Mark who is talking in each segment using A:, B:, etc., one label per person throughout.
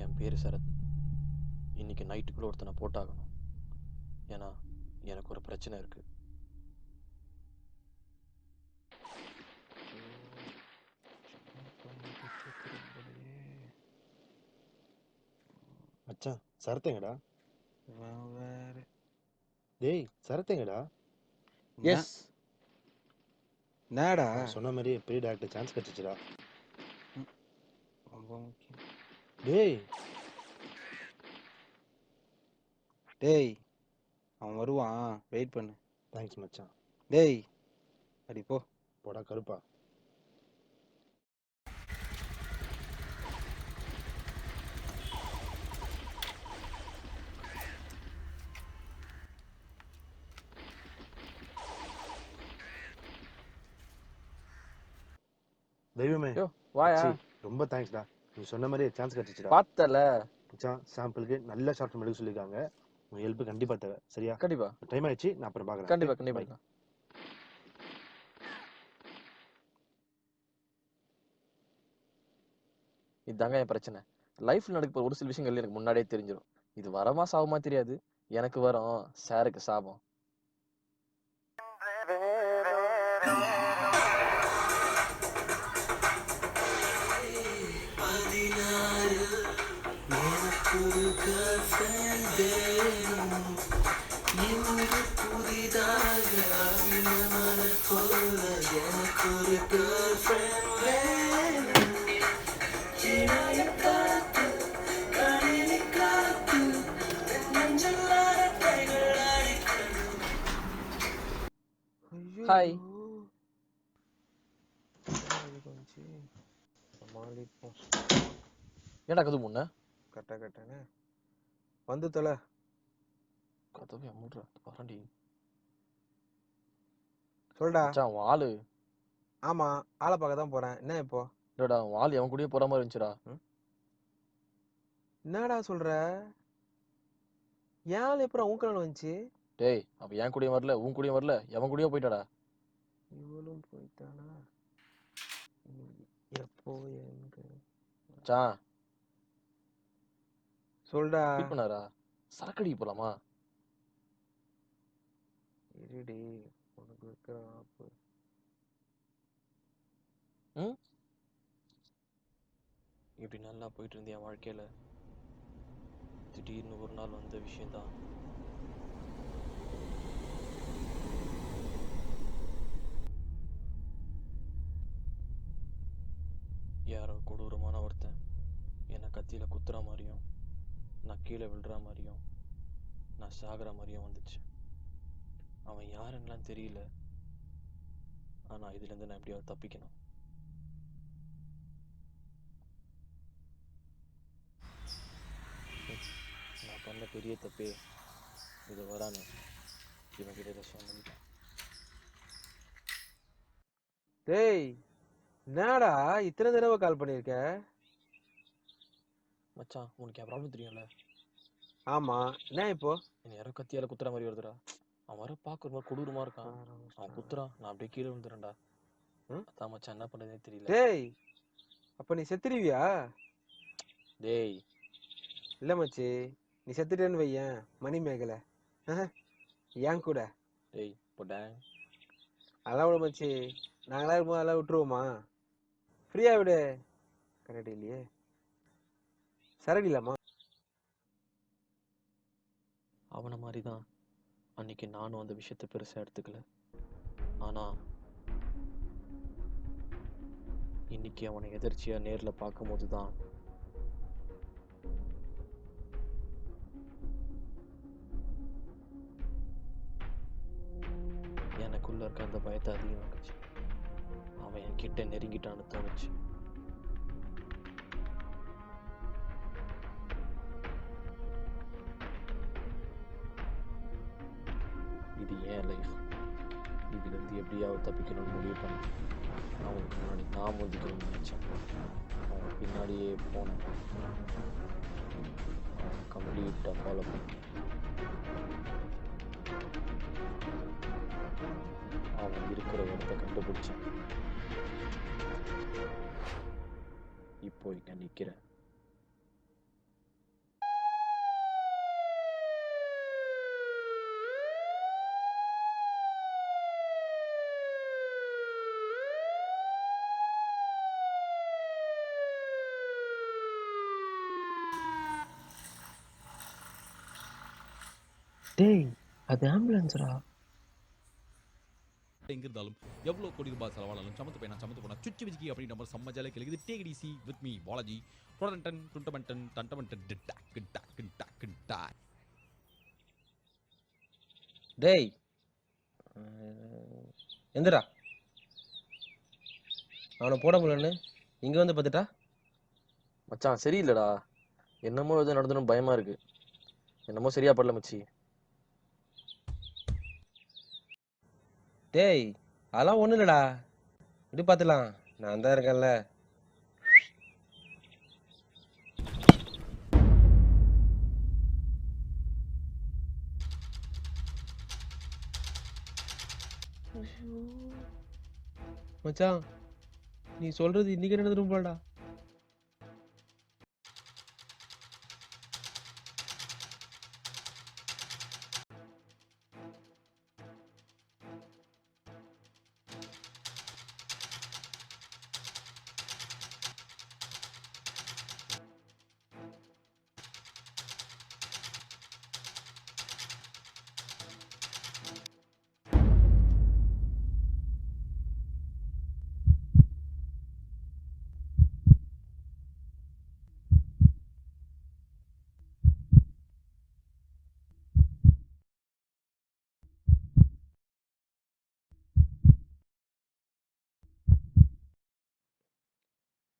A: என் பேர் சரத். இன்னைக்கு நைட்டுக்குள்ள ஒருத்தனை போட்டாகணும். ஏன்னா எனக்கு ஒரு பிரச்சனை இருக்கு.
B: மச்சான் சரத்தேங்கடா.
C: வேற
B: டேய் சரத்தேங்கடா.
A: எஸ்,
C: என்னடா
B: அவன் சொன்ன மாதிரி பெரிய டாக்டர் சான்ஸ் கிடைச்சிச்சுடா.
C: ரொம்ப முக்கியம்.
B: டேய்
C: டேய் அவன் வருவான், வெயிட் பண்ணு.
B: தேங்க்ஸ் மச்சான்.
C: டேய் அடி போ.
B: போடா கருப்பா. தெய்வமே
A: யோ வாயா.
B: மச்சி, ரொம்ப தேங்க்ஸ்டா. நீ சொன்ன மாதிரி சான்ஸ் கிடைச்சிச்சுடா.
A: பார்த்தல.
B: மச்சான் சாம்பிளுக்கு நல்ல ஷார்ட் ஃபிலிம் எடுக்க சொல்லியிருக்காங்க. உங்க ஹெல்ப் கண்டிப்பா தேவை. சரியா?
A: கண்டிப்பா
B: டைம் ஆயிடுச்சு, நான் அப்புறம் பார்க்குறேன்.
A: கண்டிப்பா கண்டிப்பா. இதுதாங்க என் பிரச்சனை. லைஃப்ல நடக்க ஒரு சில விஷயங்கள் எனக்கு முன்னாடியே தெரிஞ்சிடும். இது வரமா சாபமா தெரியாது. எனக்கு வரும் சாருக்கு சாபம். ஹாய். ஏடா கது முன்ன
C: கட்ட கட்டனே வந்து தொலை.
A: கதவை மூடுற வரண்டி.
C: சொல்டா.
A: மச்சான் உன் ஆளு.
C: ஆமா, ஆளை பார்க்க தான் போறேன். என்ன இப்போ?
A: இல்லடா உன் ஆள் எவன் கூடயே போற மாதிரி இருந்துச்சுடா.
C: என்னடா சொல்ற? ஏன் ஆள் எப்பறம் உன் கனவு வந்துச்சு?
A: டேய் அப்ப என் கூடயும் வரல, உன் கூடயும் வரல, எவன் கூடயோ போயிட்டாடா.
C: இவளும் போயிட்டானா? எப்போ எங்க?
A: மச்சான்
C: சொல்டா.
A: ஃபீல் பண்ணாரா? சரக்கடிக்கு போலாமா?
C: இருடி, உனக்கு இருக்கிற ஆப்பு.
A: இப்படி நல்லா போயிட்டு இருந்தேன் என் வாழ்க்கையில. திடீர்னு ஒரு நாள் வந்த விஷயம்தான். யாரோ கொடூரமான ஒருத்தன் என்னை கத்தியில குத்துற மாதிரியும், நான் கீழே விழுற மாதிரியும், நான் சாகிற மாதிரியும் வந்துச்சு. அவன் யாருன்னெலாம் தெரியல. ஆனால் இதுலேருந்து நான் எப்படியாவது தப்பிக்கணும். நான் பண்ண பெரிய தப்பே இது வரானே இவன் கிட்ட சொன்னேன்.
C: டேய் என்னடா இத்தனை தடவை கால் பண்ணிருக்க?
A: மச்சான் உனக்கு என் ப்ராப்ளம் தெரியும்ல?
C: ஆமா, என்ன இப்போ?
A: என்னை யாரோ கத்தியால குத்துற மாதிரி வருதுடா. அவன் வர பார்க்குற மாதிரி கொடூரமா இருக்கான். அவன் குத்துறான், நான் அப்படியே கீழே விழுந்துறேன்டா. அதான் மச்சான் என்ன பண்ணுறதுனே தெரியல.
C: டேய் அப்ப நீ செத்துருவியா?
A: டேய்
C: இல்ல மச்சி, நீ செத்துட்டேன்னு வையேன் மணி மேகலை ஏன் கூட.
A: டேய் போடேன்.
C: அதெல்லாம் விட மச்சி, நாங்களா இருக்கும்போது அதெல்லாம் விட்டுருவோமா? ஃப்ரீயா விடு. கரெக்ட் இல்லையே, சரடி இல்லாமா?
A: அவனை மாதிரி தான் அன்னைக்கு நானும் அந்த விஷயத்தை பெருசாக எடுத்துக்கல. ஆனால் இன்னைக்கு அவனை எதிர்ச்சியாக நேரில் பார்க்கும்போது தான் எனக்குள்ள இருக்க அந்த பயத்தை அதிகமாகிடுச்சு. அவன் என் கிட்ட நெருங்கிட்டான்னு தோணுச்சு. இது ஏன் லைஃப். இதுலேருந்து எப்படியாவது தப்பிக்கணும்னு முடிவு பண்ணேன். அவனுக்கு முன்னாடி நான் மோதிக்கணும்னு நினச்சேன். அவன் பின்னாடியே போனேன். அவன் கம்ப்ளீட்டாக ஃபாலோ பண்ணேன். அவன் இருக்கிற இடத்த கண்டுபிடிச்சேன். இப்போ இங்கே நிற்கிறேன். டேய் அது ஆம்புலன்ஸ்டா.
D: எங்க இருந்தாலும் எவ்வளோ கோடி ரூபாய் செலவானாலும் சமத்து பையனா சமத்து போனா சுச்சி விஜிக்கி அப்படின்னு நம்ம செம்ம ஜாலியாக கிளக்குது. Take it easy with me Balaji. புரடன் துண்டமண்டன் தண்டமண்டன் டாக்கு டாக்கு டாக்கு டா.
C: டேய் எந்திரா, அவனை போட முடியலன்னு இங்க வந்து பார்த்துட்டா.
A: மச்சான் சரியில்லடா. என்னமோ எதுவும் நடந்துடும் பயமா இருக்கு. என்னமோ சரியா படல மச்சி.
C: டேய் அதெல்லாம் ஒன்றும் இல்லடா, இப்படி பார்த்துலாம், நான் தான் இருக்கேன்ல. மச்சான் நீ சொல்றது இன்னைக்கு நடந்துடும் போலடா.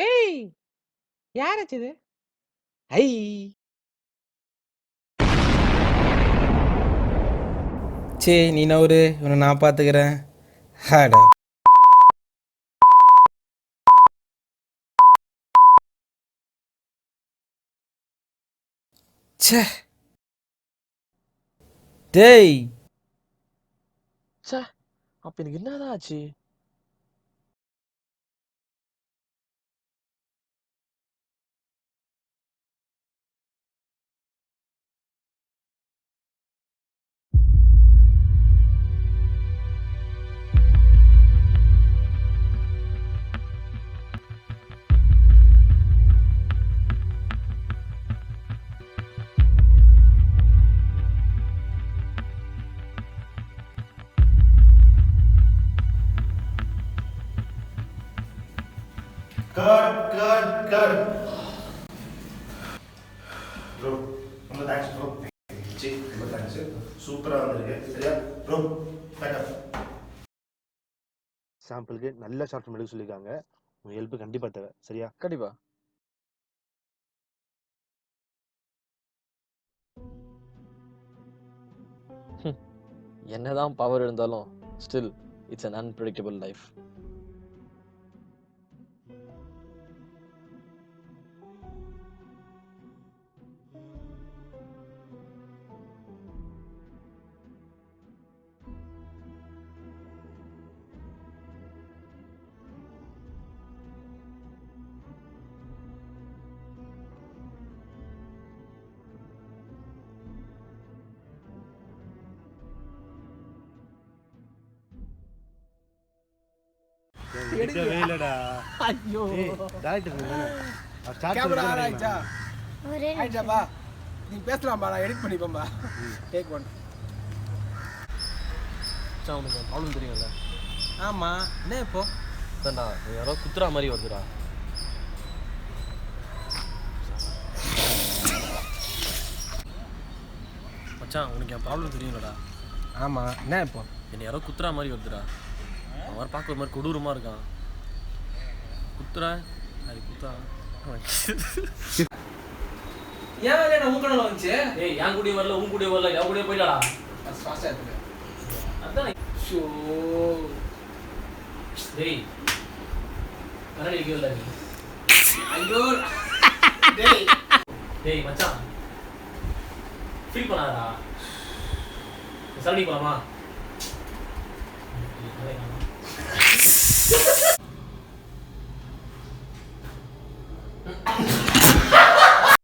C: ஏய் யாராச்சு இது? ஐ
E: சே நீ நவரு, இவனை நான் பார்த்துக்கிறேன். ஹாடா ச்சே டேய்
A: ச்சே அப்ப எனக்கு என்னதான் ஆச்சு?
B: கட் ப்ரோ, ரொம்ப தேங்க்ஸ் ப்ரோ. ரொம்ப தேங்க்ஸ், சூப்பராக வந்திருக்கு. சரியா ப்ரோ, பேக்கப். சாம்பிளுக்கு நல்ல ஷார்ட் ஃபிலிம் எடுக்க சொல்லியிருக்காங்க. உங்கள் ஹெல்ப் கண்டிப்பாக தேவை. சரியா?
A: கண்டிப்பா. என்னதான் பவர் இருந்தாலும் still it's an unpredictable life.
B: எடுக்கவே இல்லடா. ஐயோ டேரக்டர் தானே
F: கேமரா ஆயிடுச்சா? ஆயிடுச்சாப்பா, நீ பேசலாம்பா, நான் எடிட் பண்ணிப்பேன்பா. Take one.
A: மச்சான் உனக்கு ப்ராப்ளம் தெரியும்ல?
F: ஆமா, என்ன இப்போ?
A: அதான்டா யாரோ குத்துறா மாதிரி வருதுடா. மச்சான் உனக்கு என் ப்ராப்ளம் தெரியும்லடா?
F: ஆமா, என்ன இப்போ?
A: என்னை யாரோ குத்துறா மாதிரி வருதுடா. அவன் பார்க்க ஒரு மாதிரி கொடூரமாக இருக்கான். குத்துறேன் அது குத்தா
F: ஏன் வேலை உன் கடையில் வந்துச்சு?
A: ஏய் என் கூடயும் வரல, உன் கூடயும் வரல, என் கூடயும் போயிடா.
F: ஃபாஸ்ட்டாக இருக்குது.
A: அதான்
F: ஷோ
A: டேய் கரடி அடிக்கல நீ.
F: ஐயோ டேய்
A: டேய் மச்சான் ஃபீல் பண்ணாதடா. சரடி போலாமா?